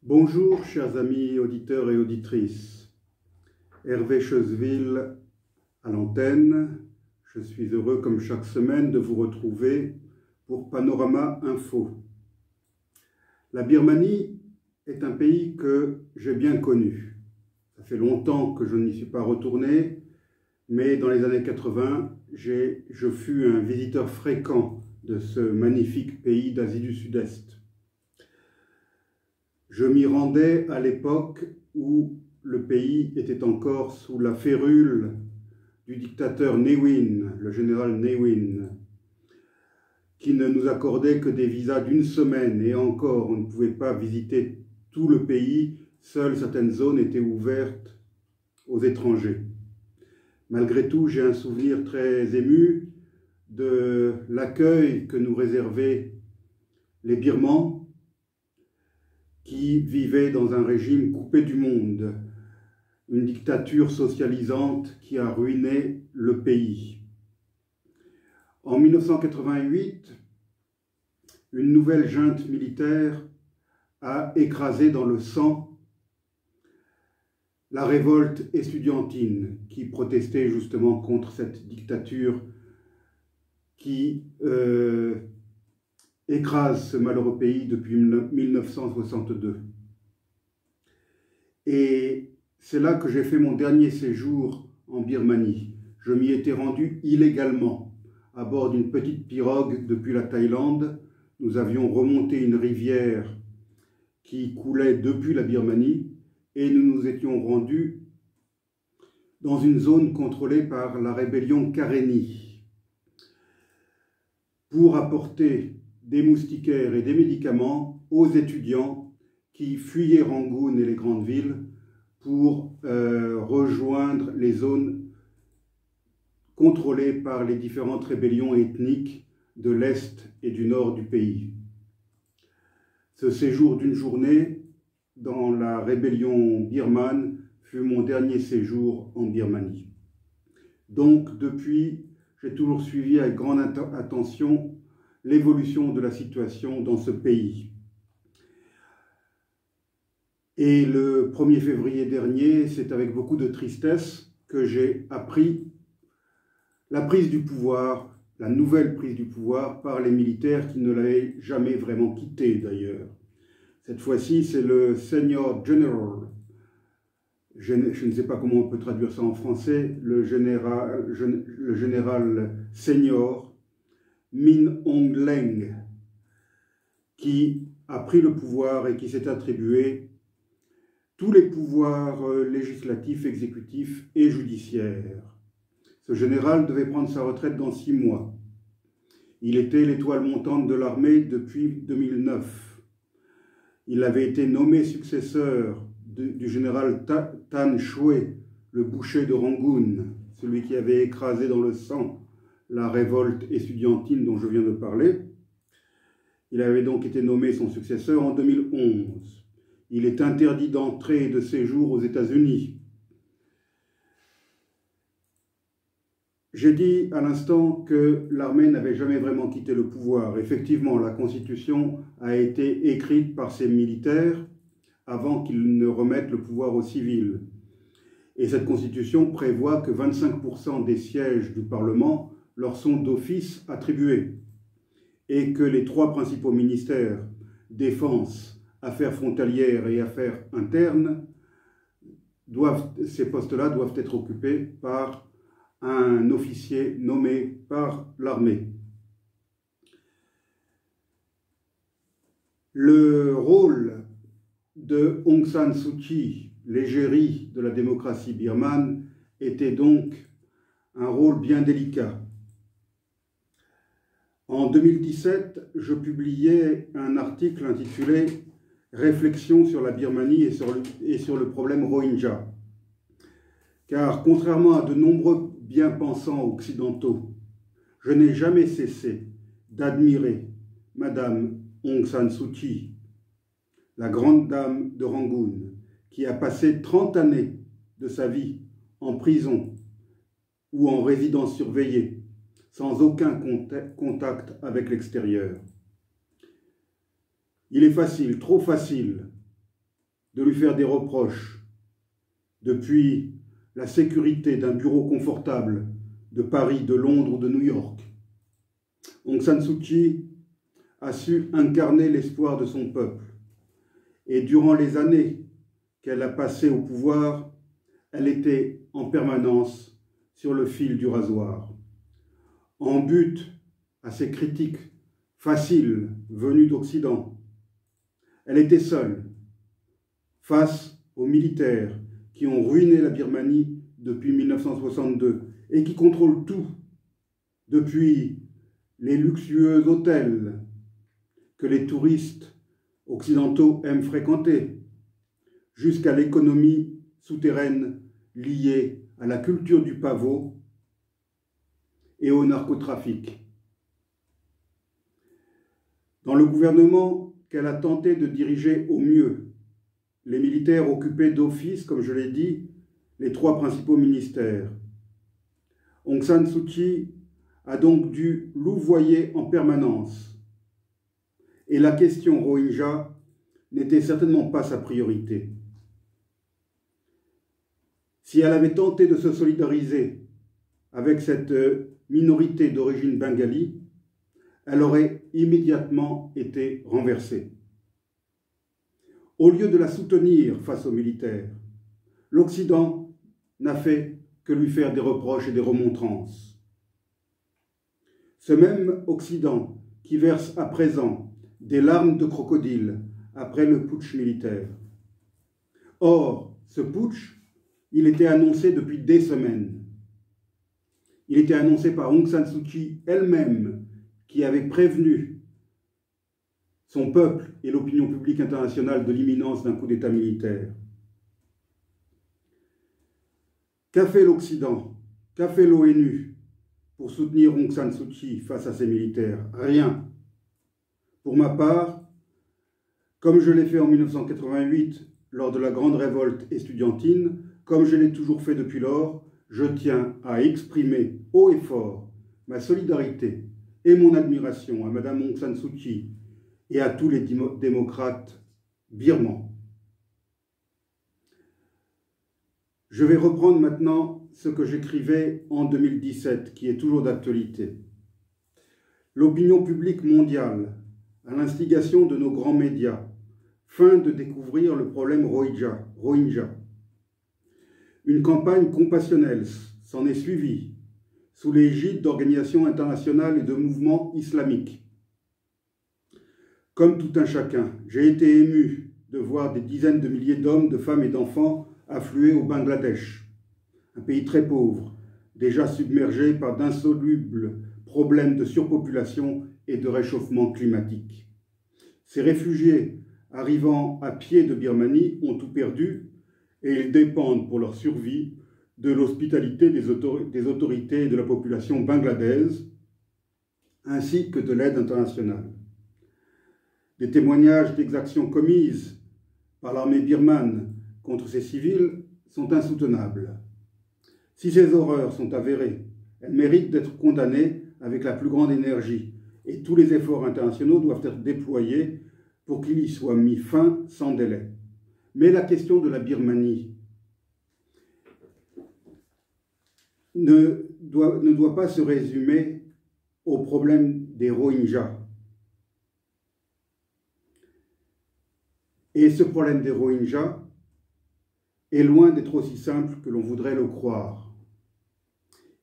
Bonjour, chers amis auditeurs et auditrices. Hervé Chezeville à l'antenne. Je suis heureux, comme chaque semaine, de vous retrouver pour Panorama Info. La Birmanie est un pays que j'ai bien connu. Ça fait longtemps que je n'y suis pas retourné, mais dans les années 80, je fus un visiteur fréquent de ce magnifique pays d'Asie du Sud-Est. Je m'y rendais à l'époque où le pays était encore sous la férule du dictateur Ne Win, le général Ne Win, qui ne nous accordait que des visas d'une semaine, et encore, on ne pouvait pas visiter tout le pays, seules certaines zones étaient ouvertes aux étrangers. Malgré tout, j'ai un souvenir très ému de l'accueil que nous réservaient les Birmans, qui vivaient dans un régime coupé du monde, une dictature socialisante qui a ruiné le pays. En 1988, une nouvelle junte militaire a écrasé dans le sang la révolte estudiantine qui protestait justement contre cette dictature qui écrase ce malheureux pays depuis 1962. Et c'est là que j'ai fait mon dernier séjour en Birmanie. Je m'y étais rendu illégalement, à bord d'une petite pirogue depuis la Thaïlande. Nous avions remonté une rivière qui coulait depuis la Birmanie et nous nous étions rendus dans une zone contrôlée par la rébellion Karenni pour apporter des moustiquaires et des médicaments aux étudiants qui fuyaient Rangoon et les grandes villes pour rejoindre les zones contrôlées par les différentes rébellions ethniques de l'Est et du Nord du pays. Ce séjour d'une journée dans la rébellion birmane fut mon dernier séjour en Birmanie. Donc, depuis, j'ai toujours suivi avec grande attention l'évolution de la situation dans ce pays. Et le 1er février dernier, c'est avec beaucoup de tristesse que j'ai appris la prise du pouvoir, la nouvelle prise du pouvoir par les militaires qui ne l'avaient jamais vraiment quitté d'ailleurs. Cette fois-ci, c'est le Senior General, je ne sais pas comment on peut traduire ça en français, le général senior Min Aung Hlaing, qui a pris le pouvoir et qui s'est attribué tous les pouvoirs législatifs, exécutifs et judiciaires. Ce général devait prendre sa retraite dans 6 mois. Il était l'étoile montante de l'armée depuis 2009. Il avait été nommé successeur du général Than Shwe, le boucher de Rangoon, celui qui avait écrasé dans le sang la révolte estudiantine dont je viens de parler. Il avait donc été nommé son successeur en 2011. Il est interdit d'entrée et de séjour aux États-Unis. J'ai dit à l'instant que l'armée n'avait jamais vraiment quitté le pouvoir. Effectivement, la Constitution a été écrite par ces militaires avant qu'ils ne remettent le pouvoir aux civils. Et cette Constitution prévoit que 25% des sièges du Parlement leur sont d'office attribués et que les 3 principaux ministères, défense, affaires frontalières et affaires internes, ces postes-là doivent être occupés par un officier nommé par l'armée. Le rôle de Aung San Suu Kyi, l'égérie de la démocratie birmane, était donc un rôle bien délicat. En 2017, je publiais un article intitulé « Réflexions sur la Birmanie et sur le problème Rohingya ». Car contrairement à de nombreux bien-pensants occidentaux, je n'ai jamais cessé d'admirer Madame Aung San Suu Kyi, la grande dame de Rangoon, qui a passé 30 années de sa vie en prison ou en résidence surveillée, sans aucun contact avec l'extérieur. Il est facile, trop facile, de lui faire des reproches depuis la sécurité d'un bureau confortable de Paris, de Londres ou de New York. Aung San Suu Kyi a su incarner l'espoir de son peuple. Et durant les années qu'elle a passées au pouvoir, elle était en permanence sur le fil du rasoir. En but à ces critiques faciles venues d'Occident, elle était seule face aux militaires qui ont ruiné la Birmanie depuis 1962 et qui contrôlent tout, depuis les luxueux hôtels que les touristes occidentaux aiment fréquenter, jusqu'à l'économie souterraine liée à la culture du pavot et au narcotrafic. Dans le gouvernement qu'elle a tenté de diriger au mieux, les militaires occupaient d'office, comme je l'ai dit, les 3 principaux ministères. Aung San Suu Kyi a donc dû louvoyer en permanence. Et la question Rohingya n'était certainement pas sa priorité. Si elle avait tenté de se solidariser avec cette minorité d'origine bengali, elle aurait immédiatement été renversée. Au lieu de la soutenir face aux militaires, l'Occident n'a fait que lui faire des reproches et des remontrances. Ce même Occident qui verse à présent des larmes de crocodile après le putsch militaire. Or, ce putsch, il était annoncé depuis des semaines. Il était annoncé par Aung San Suu Kyi elle-même, qui avait prévenu son peuple et l'opinion publique internationale de l'imminence d'un coup d'État militaire. Qu'a fait l'Occident? Qu'a fait l'ONU pour soutenir Aung San Suu Kyi face à ces militaires? Rien. Pour ma part, comme je l'ai fait en 1988 lors de la grande révolte estudiantine, comme je l'ai toujours fait depuis lors, je tiens à exprimer haut et fort ma solidarité et mon admiration à Madame Aung San Suu Kyi et à tous les démocrates birmans. Je vais reprendre maintenant ce que j'écrivais en 2017, qui est toujours d'actualité. L'opinion publique mondiale, à l'instigation de nos grands médias, feint de découvrir le problème Rohingya. Une campagne compassionnelle s'en est suivie, sous l'égide d'organisations internationales et de mouvements islamiques. Comme tout un chacun, j'ai été ému de voir des dizaines de milliers d'hommes, de femmes et d'enfants affluer au Bangladesh, un pays très pauvre, déjà submergé par d'insolubles problèmes de surpopulation et de réchauffement climatique. Ces réfugiés arrivant à pied de Birmanie ont tout perdu et ils dépendent pour leur survie de l'hospitalité des autorités et de la population bangladaise, ainsi que de l'aide internationale. Des témoignages d'exactions commises par l'armée birmane contre ces civils sont insoutenables. Si ces horreurs sont avérées, elles méritent d'être condamnées avec la plus grande énergie et tous les efforts internationaux doivent être déployés pour qu'il y soit mis fin sans délai. Mais la question de la Birmanie ne doit pas se résumer au problème des Rohingyas. Et ce problème des Rohingyas est loin d'être aussi simple que l'on voudrait le croire.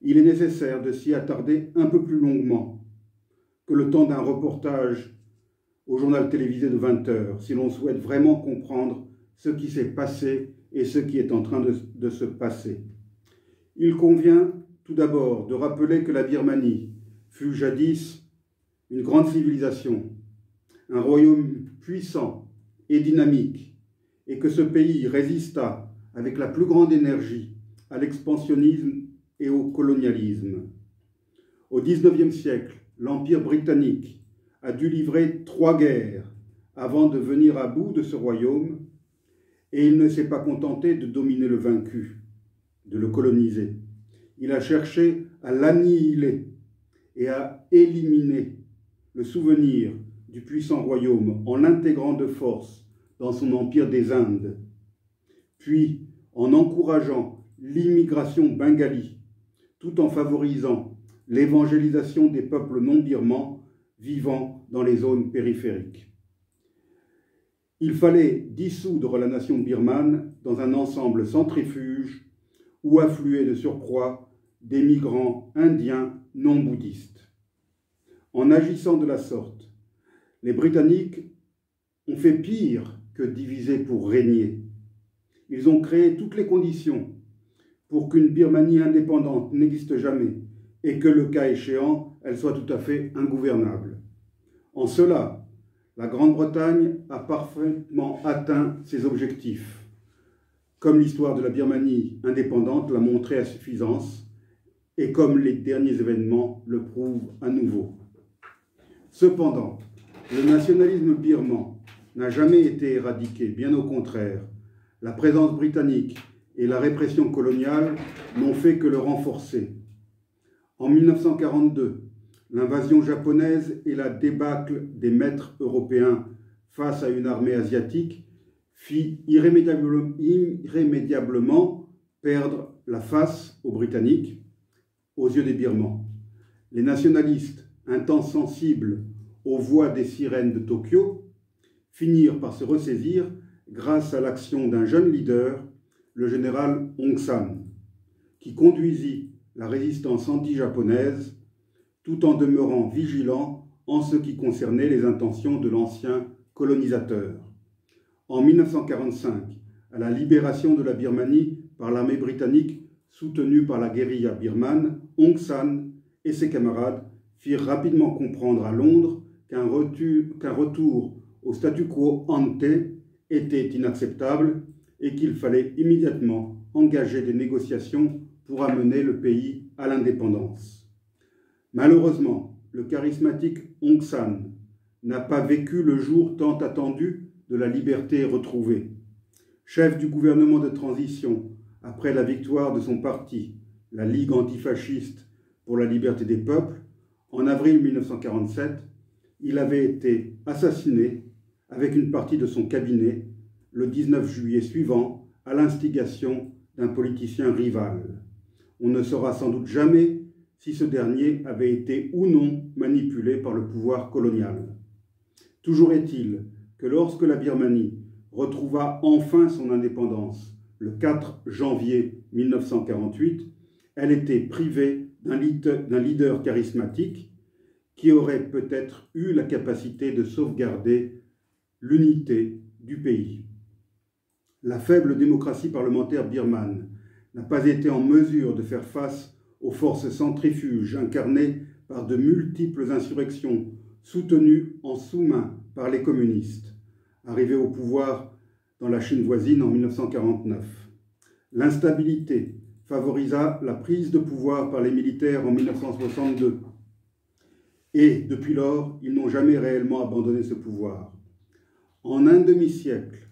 Il est nécessaire de s'y attarder un peu plus longuement que le temps d'un reportage au journal télévisé de 20 heures, si l'on souhaite vraiment comprendre ce qui s'est passé et ce qui est en train de se passer. Il convient tout d'abord de rappeler que la Birmanie fut jadis une grande civilisation, un royaume puissant et dynamique, et que ce pays résista avec la plus grande énergie à l'expansionnisme et au colonialisme. Au XIXe siècle, l'Empire britannique a dû livrer 3 guerres avant de venir à bout de ce royaume, et il ne s'est pas contenté de dominer le vaincu, de le coloniser. Il a cherché à l'annihiler et à éliminer le souvenir du puissant royaume en l'intégrant de force dans son empire des Indes, puis en encourageant l'immigration bengali, tout en favorisant l'évangélisation des peuples non birmans vivant dans les zones périphériques. Il fallait dissoudre la nation birmane dans un ensemble centrifuge où affluaient de surcroît des migrants indiens non bouddhistes. En agissant de la sorte, les Britanniques ont fait pire que diviser pour régner. Ils ont créé toutes les conditions pour qu'une Birmanie indépendante n'existe jamais et que, le cas échéant, elle soit tout à fait ingouvernable. En cela, la Grande-Bretagne a parfaitement atteint ses objectifs, comme l'histoire de la Birmanie indépendante l'a montré à suffisance et comme les derniers événements le prouvent à nouveau. Cependant, le nationalisme birman n'a jamais été éradiqué, bien au contraire. La présence britannique et la répression coloniale n'ont fait que le renforcer. En 1942, l'invasion japonaise et la débâcle des maîtres européens face à une armée asiatique fit irrémédiablement perdre la face aux Britanniques aux yeux des Birmans. Les nationalistes, un temps sensibles aux voix des sirènes de Tokyo, finirent par se ressaisir grâce à l'action d'un jeune leader, le général Aung San, qui conduisit la résistance anti-japonaise tout en demeurant vigilant en ce qui concernait les intentions de l'ancien colonisateur. En 1945, à la libération de la Birmanie par l'armée britannique soutenue par la guérilla birmane, Aung San et ses camarades firent rapidement comprendre à Londres qu'un retour au statu quo ante était inacceptable et qu'il fallait immédiatement engager des négociations pour amener le pays à l'indépendance. Malheureusement, le charismatique Aung San n'a pas vécu le jour tant attendu de la liberté retrouvée. Chef du gouvernement de transition après la victoire de son parti, la Ligue antifasciste pour la liberté des peuples, en avril 1947, il avait été assassiné avec une partie de son cabinet le 19 juillet suivant à l'instigation d'un politicien rival. On ne saura sans doute jamais si ce dernier avait été ou non manipulé par le pouvoir colonial. Toujours est-il que lorsque la Birmanie retrouva enfin son indépendance le 4 janvier 1948, elle était privée d'un leader charismatique qui aurait peut-être eu la capacité de sauvegarder l'unité du pays. La faible démocratie parlementaire birmane n'a pas été en mesure de faire face aux forces centrifuges incarnées par de multiples insurrections soutenues en sous-main par les communistes, arrivés au pouvoir dans la Chine voisine en 1949. L'instabilité favorisa la prise de pouvoir par les militaires en 1962. Et, depuis lors, ils n'ont jamais réellement abandonné ce pouvoir. En un demi-siècle,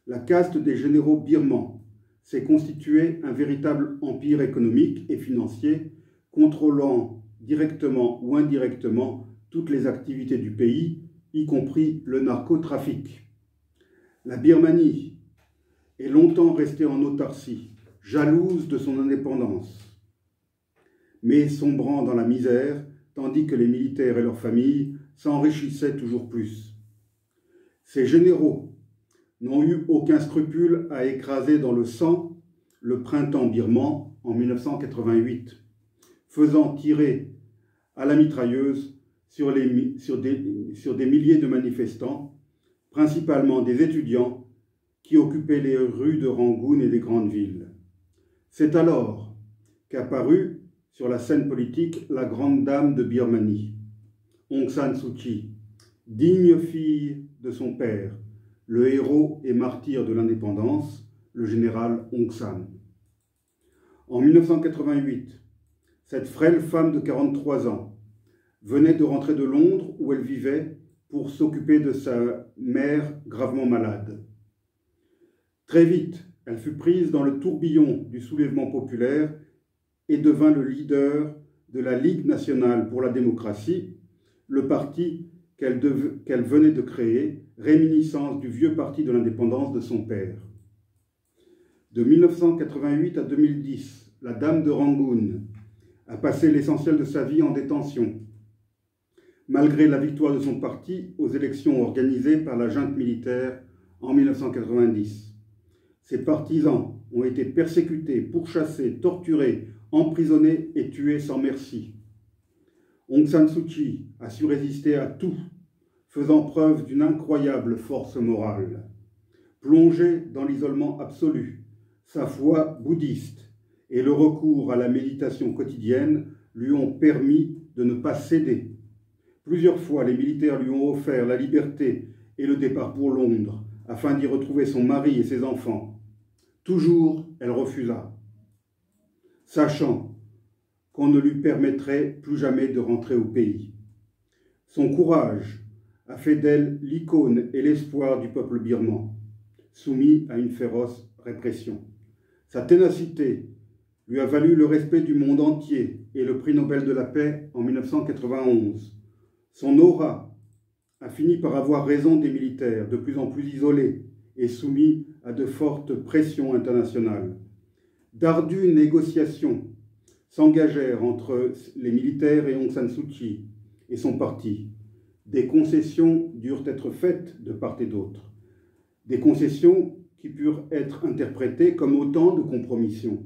la caste des généraux birmans s'est constituée un véritable empire économique et financier, contrôlant directement ou indirectement toutes les activités du pays, y compris le narcotrafic. La Birmanie est longtemps restée en autarcie, jalouse de son indépendance, mais sombrant dans la misère, tandis que les militaires et leurs familles s'enrichissaient toujours plus. Ces généraux n'ont eu aucun scrupule à écraser dans le sang le printemps birman en 1988, faisant tirer à la mitrailleuse sur des milliers de manifestants, principalement des étudiants qui occupaient les rues de Rangoon et des grandes villes. C'est alors qu'apparut sur la scène politique la grande dame de Birmanie, Aung San Suu Kyi, digne fille de son père, le héros et martyr de l'indépendance, le général Aung San. En 1988, cette frêle femme de 43 ans venait de rentrer de Londres où elle vivait pour s'occuper de sa mère gravement malade. Très vite, elle fut prise dans le tourbillon du soulèvement populaire et devint le leader de la Ligue nationale pour la démocratie, le parti qu'elle venait de créer, réminiscence du vieux parti de l'indépendance de son père. De 1988 à 2010, la dame de Rangoon a passé l'essentiel de sa vie en détention, malgré la victoire de son parti aux élections organisées par la junte militaire en 1990. Ses partisans ont été persécutés, pourchassés, torturés, emprisonnés et tués sans merci. Aung San Suu Kyi a su résister à tout, faisant preuve d'une incroyable force morale. Plongée dans l'isolement absolu, sa foi bouddhiste et le recours à la méditation quotidienne lui ont permis de ne pas céder. Plusieurs fois, les militaires lui ont offert la liberté et le départ pour Londres, afin d'y retrouver son mari et ses enfants. Toujours, elle refusa, sachant qu'on ne lui permettrait plus jamais de rentrer au pays. Son courage a fait d'elle l'icône et l'espoir du peuple birman, soumis à une féroce répression. Sa ténacité lui a valu le respect du monde entier et le prix Nobel de la paix en 1991. Son aura a fini par avoir raison des militaires, de plus en plus isolés et soumis à de fortes pressions internationales. D'ardues négociations s'engagèrent entre les militaires et Aung San Suu Kyi et son parti. Des concessions durent être faites de part et d'autre. Des concessions qui purent être interprétées comme autant de compromissions.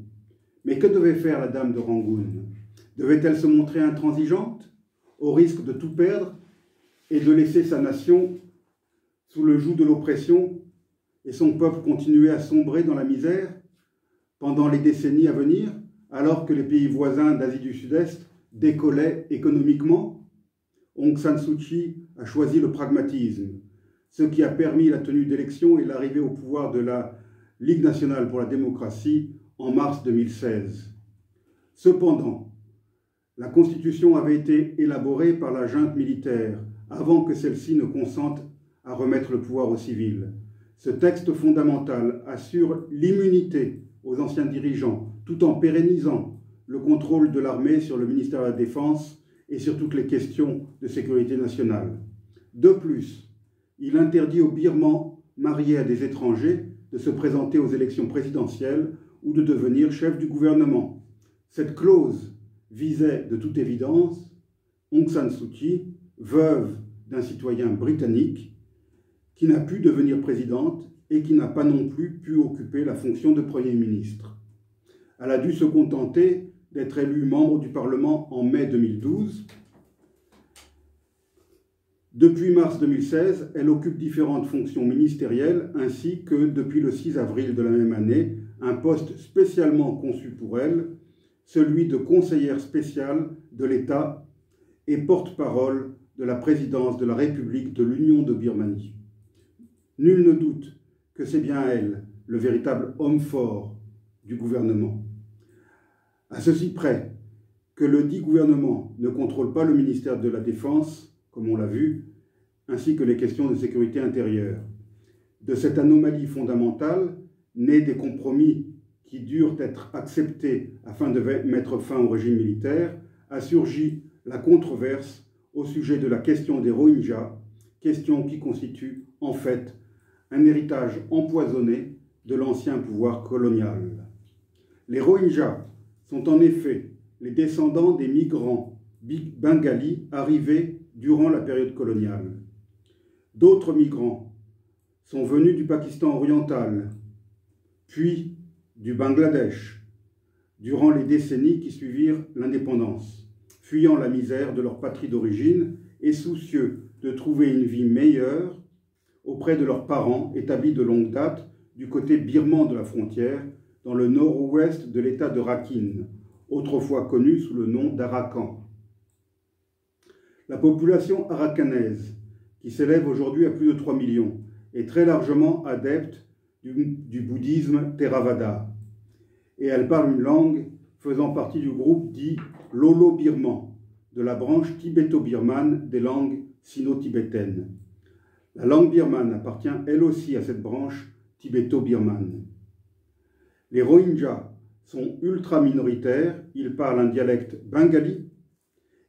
Mais que devait faire la dame de Rangoon? Devait-elle se montrer intransigeante, au risque de tout perdre et de laisser sa nation sous le joug de l'oppression et son peuple continuer à sombrer dans la misère pendant les décennies à venir, alors que les pays voisins d'Asie du Sud-Est décollaient économiquement? Aung San Suu Kyi a choisi le pragmatisme, ce qui a permis la tenue d'élections et l'arrivée au pouvoir de la Ligue nationale pour la démocratie en mars 2016. Cependant, la Constitution avait été élaborée par la junte militaire avant que celle-ci ne consente à remettre le pouvoir aux civils. Ce texte fondamental assure l'immunité aux anciens dirigeants tout en pérennisant le contrôle de l'armée sur le ministère de la Défense et sur toutes les questions de sécurité nationale. De plus, il interdit aux Birmans mariés à des étrangers de se présenter aux élections présidentielles ou de devenir chef du gouvernement. Cette clause visait de toute évidence Aung San Suu Kyi, veuve d'un citoyen britannique, qui n'a pu devenir présidente et qui n'a pas non plus pu occuper la fonction de Premier ministre. Elle a dû se contenter d'être élue membre du Parlement en mai 2012. Depuis mars 2016, elle occupe différentes fonctions ministérielles ainsi que, depuis le 6 avril de la même année, un poste spécialement conçu pour elle, celui de conseillère spéciale de l'État et porte-parole de la présidence de la République de l'Union de Birmanie. Nul ne doute que c'est bien elle, le véritable homme fort du gouvernement. À ceci près que le dit gouvernement ne contrôle pas le ministère de la Défense, comme on l'a vu, ainsi que les questions de sécurité intérieure. De cette anomalie fondamentale, née des compromis qui durent être acceptés afin de mettre fin au régime militaire, a surgi la controverse au sujet de la question des Rohingyas, question qui constitue en fait un héritage empoisonné de l'ancien pouvoir colonial. Les Rohingyas sont en effet les descendants des migrants bengalis arrivés durant la période coloniale. D'autres migrants sont venus du Pakistan oriental, puis du Bangladesh, durant les décennies qui suivirent l'indépendance, fuyant la misère de leur patrie d'origine et soucieux de trouver une vie meilleure auprès de leurs parents établis de longue date du côté birman de la frontière, dans le nord-ouest de l'état de Rakhine, autrefois connu sous le nom d'Arakan. La population arakanaise, qui s'élève aujourd'hui à plus de 3 millions, est très largement adepte du bouddhisme Theravada, et elle parle une langue faisant partie du groupe dit lolo-birman, de la branche tibéto-birmane des langues sino-tibétaines. La langue birmane appartient elle aussi à cette branche tibéto-birmane. Les Rohingyas sont ultra minoritaires, ils parlent un dialecte bengali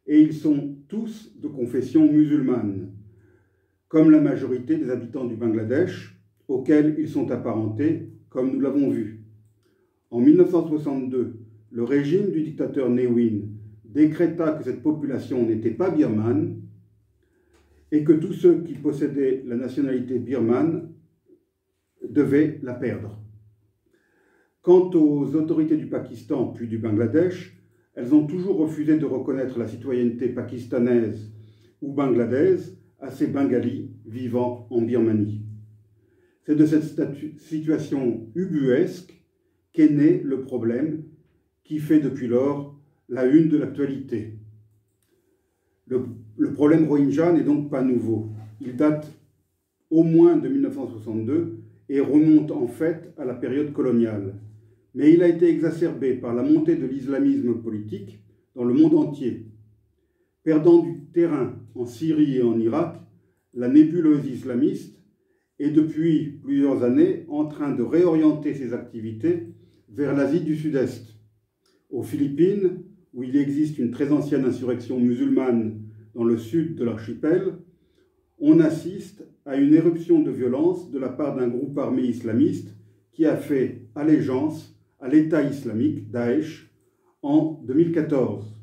et ils sont tous de confession musulmane, comme la majorité des habitants du Bangladesh, auxquels ils sont apparentés, comme nous l'avons vu. En 1962, le régime du dictateur Ne Win décréta que cette population n'était pas birmane et que tous ceux qui possédaient la nationalité birmane devaient la perdre. Quant aux autorités du Pakistan puis du Bangladesh, elles ont toujours refusé de reconnaître la citoyenneté pakistanaise ou bangladaise à ces Bengalis vivant en Birmanie. C'est de cette situation ubuesque qu'est né le problème qui fait depuis lors la une de l'actualité. Le problème Rohingya n'est donc pas nouveau. Il date au moins de 1962 et remonte en fait à la période coloniale. Mais il a été exacerbé par la montée de l'islamisme politique dans le monde entier. Perdant du terrain en Syrie et en Irak, la nébuleuse islamiste est depuis plusieurs années en train de réorienter ses activités vers l'Asie du Sud-Est. Aux Philippines, où il existe une très ancienne insurrection musulmane dans le sud de l'archipel, on assiste à une éruption de violence de la part d'un groupe armé islamiste qui a fait allégeance à l'État islamique, Daesh, en 2014.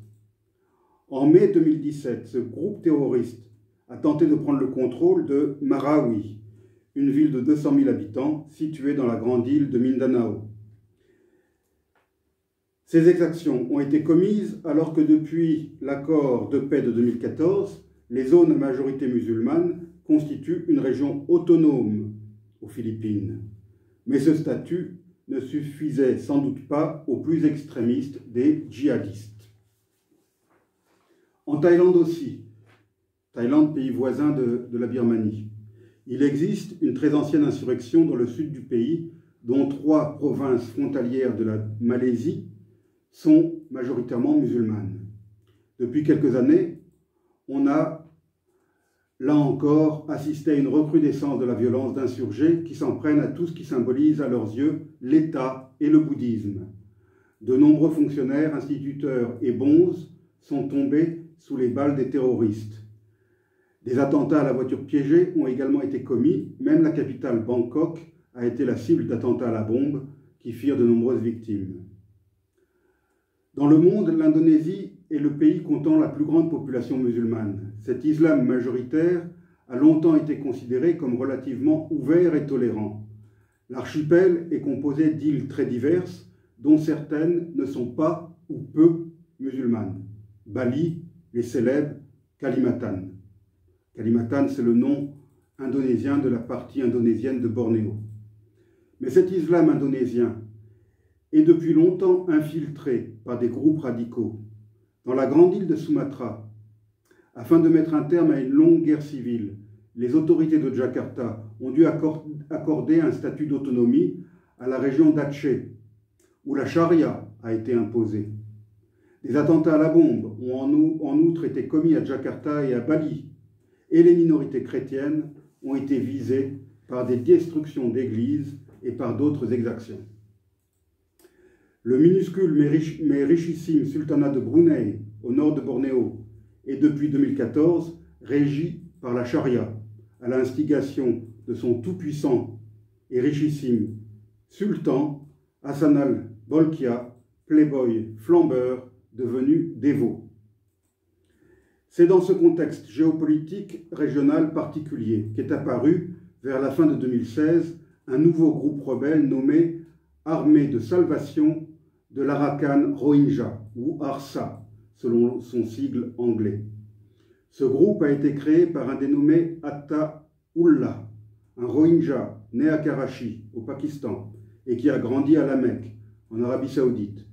En mai 2017, ce groupe terroriste a tenté de prendre le contrôle de Marawi, une ville de 200 000 habitants située dans la grande île de Mindanao. Ces exactions ont été commises alors que depuis l'accord de paix de 2014, les zones à majorité musulmane constituent une région autonome aux Philippines. Mais ce statut ne suffisait sans doute pas aux plus extrémistes des djihadistes. En Thaïlande aussi, Thaïlande, pays voisin de la Birmanie, il existe une très ancienne insurrection dans le sud du pays, dont 3 provinces frontalières de la Malaisie sont majoritairement musulmanes. Depuis quelques années, on a, là encore, assisté à une recrudescence de la violence d'insurgés qui s'en prennent à tout ce qui symbolise à leurs yeux l'État et le bouddhisme. De nombreux fonctionnaires, instituteurs et bonzes sont tombés sous les balles des terroristes. Des attentats à la voiture piégée ont également été commis, même la capitale Bangkok a été la cible d'attentats à la bombe qui firent de nombreuses victimes. Dans le monde, l'Indonésie est le pays comptant la plus grande population musulmane. Cet islam majoritaire a longtemps été considéré comme relativement ouvert et tolérant. L'archipel est composé d'îles très diverses, dont certaines ne sont pas ou peu musulmanes. Bali, les célèbres Kalimantan. Kalimantan, c'est le nom indonésien de la partie indonésienne de Bornéo. Mais cet islam indonésien est depuis longtemps infiltré par des groupes radicaux. Dans la grande île de Sumatra, afin de mettre un terme à une longue guerre civile, les autorités de Jakarta ont dû accorder un statut d'autonomie à la région d'Aceh, où la charia a été imposée. Des attentats à la bombe ont en outre été commis à Jakarta et à Bali, et les minorités chrétiennes ont été visées par des destructions d'églises et par d'autres exactions. Le minuscule mais richissime sultanat de Brunei, au nord de Bornéo, est depuis 2014 régi par la charia, à l'instigation de son tout-puissant et richissime sultan Hassan al-Bolkiah, playboy flambeur devenu dévot. C'est dans ce contexte géopolitique régional particulier qu'est apparu, vers la fin de 2016, un nouveau groupe rebelle nommé Armée de Salvation de l'Arakan Rohingya, ou ARSA, selon son sigle anglais. Ce groupe a été créé par un dénommé Atta Ullah, un Rohingya né à Karachi, au Pakistan, et qui a grandi à la Mecque, en Arabie Saoudite.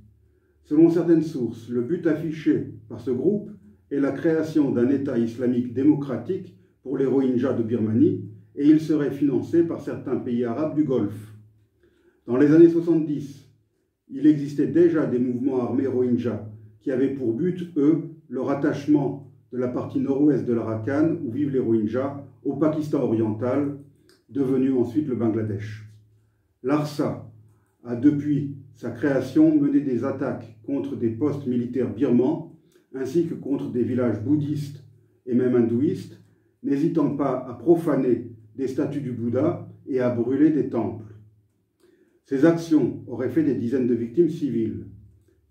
Selon certaines sources, le but affiché par ce groupe est la création d'un État islamique démocratique pour les Rohingyas de Birmanie, et il serait financé par certains pays arabes du Golfe. Dans les années 70, il existait déjà des mouvements armés Rohingyas qui avaient pour but, eux, le rattachement de la partie nord-ouest de l'Arakan, où vivent les Rohingyas, au Pakistan oriental, devenu ensuite le Bangladesh. L'ARSA a depuis sa création mené des attaques contre des postes militaires birmans, ainsi que contre des villages bouddhistes et même hindouistes, n'hésitant pas à profaner des statues du Bouddha et à brûler des temples. Ces actions auraient fait des dizaines de victimes civiles.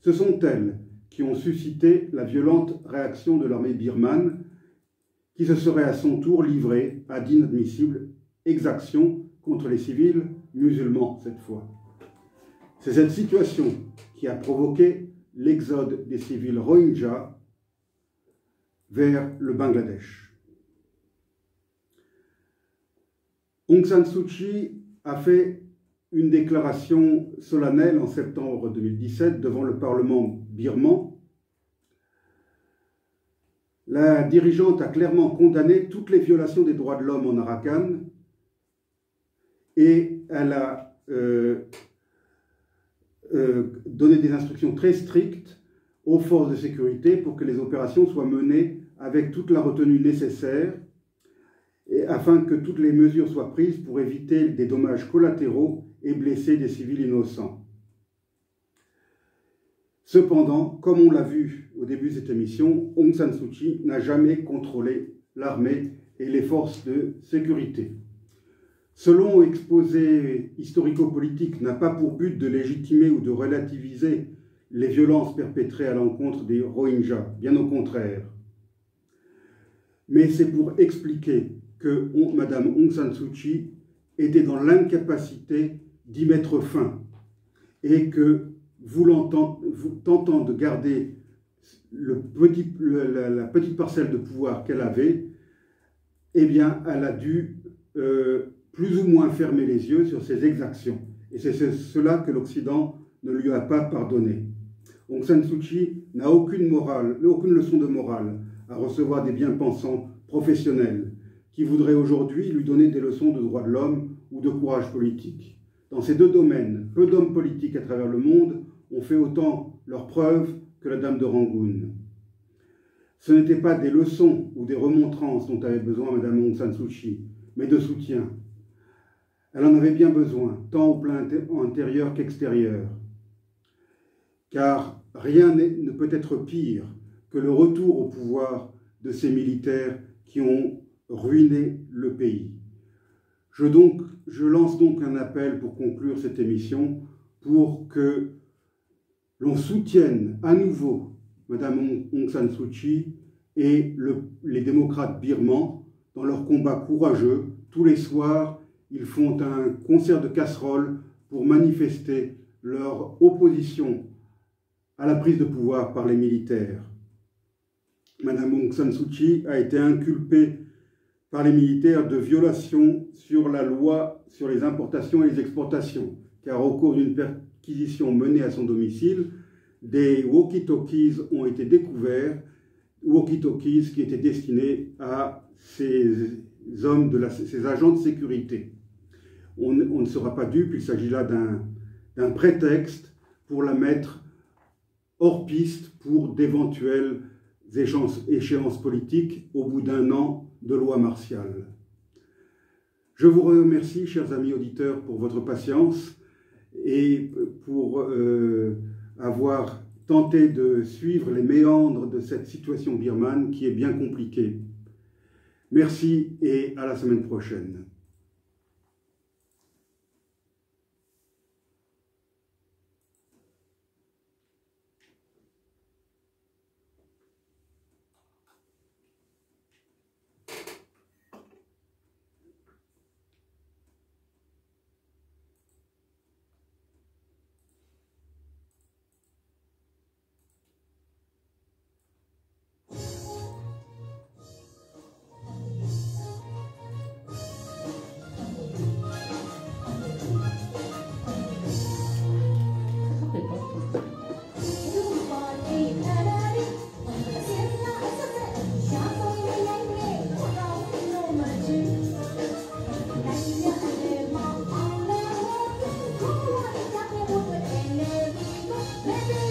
Ce sont elles qui ont suscité la violente réaction de l'armée birmane, qui se serait à son tour livrée à d'inadmissibles exactions contre les civils musulmans cette fois. C'est cette situation qui a provoqué l'exode des civils Rohingyas vers le Bangladesh. Aung San Suu Kyi a fait une déclaration solennelle en septembre 2017 devant le Parlement birman. La dirigeante a clairement condamné toutes les violations des droits de l'homme en Arakan et elle a donné des instructions très strictes aux forces de sécurité pour que les opérations soient menées avec toute la retenue nécessaire et afin que toutes les mesures soient prises pour éviter des dommages collatéraux et blesser des civils innocents. Cependant, comme on l'a vu au début de cette émission, Aung San Suu Kyi n'a jamais contrôlé l'armée et les forces de sécurité. Ce long exposé historico-politique n'a pas pour but de légitimer ou de relativiser les violences perpétrées à l'encontre des Rohingyas, bien au contraire. Mais c'est pour expliquer que Mme Aung San Suu Kyi était dans l'incapacité d'y mettre fin et que, tentant de garder la petite parcelle de pouvoir qu'elle avait, eh bien, elle a dû plus ou moins fermer les yeux sur ses exactions. Et c'est cela que l'Occident ne lui a pas pardonné. Aung San Suu Kyi n'a aucune leçon de morale à recevoir des bien-pensants professionnels qui voudraient aujourd'hui lui donner des leçons de droits de l'homme ou de courage politique. Dans ces deux domaines, peu d'hommes politiques à travers le monde ont fait autant leurs preuves que la dame de Rangoon. Ce n'étaient pas des leçons ou des remontrances dont avait besoin Mme Aung San Suu Kyi, mais de soutien. Elle en avait bien besoin, tant au plan intérieur qu'extérieur. Car rien ne peut être pire que le retour au pouvoir de ces militaires qui ont ruiné le pays. Je lance donc un appel pour conclure cette émission, pour que l'on soutienne à nouveau Mme Aung San Suu Kyi et les démocrates birmans dans leur combat courageux. Tous les soirs, ils font un concert de casseroles pour manifester leur opposition à la prise de pouvoir par les militaires. Mme Aung San Suu Kyi a été inculpée par les militaires de violation sur la loi sur les importations et les exportations, car au cours d'une perquisition menée à son domicile, des walkie-talkies ont été découverts, walkie-talkies qui étaient destinés à ces agents de sécurité. On ne sera pas dupe, il s'agit là d'un prétexte pour la mettre hors piste pour d'éventuelles échéances politiques au bout d'un an de loi martiale. Je vous remercie, chers amis auditeurs, pour votre patience et pour avoir tenté de suivre les méandres de cette situation birmane qui est bien compliquée. Merci et à la semaine prochaine. Baby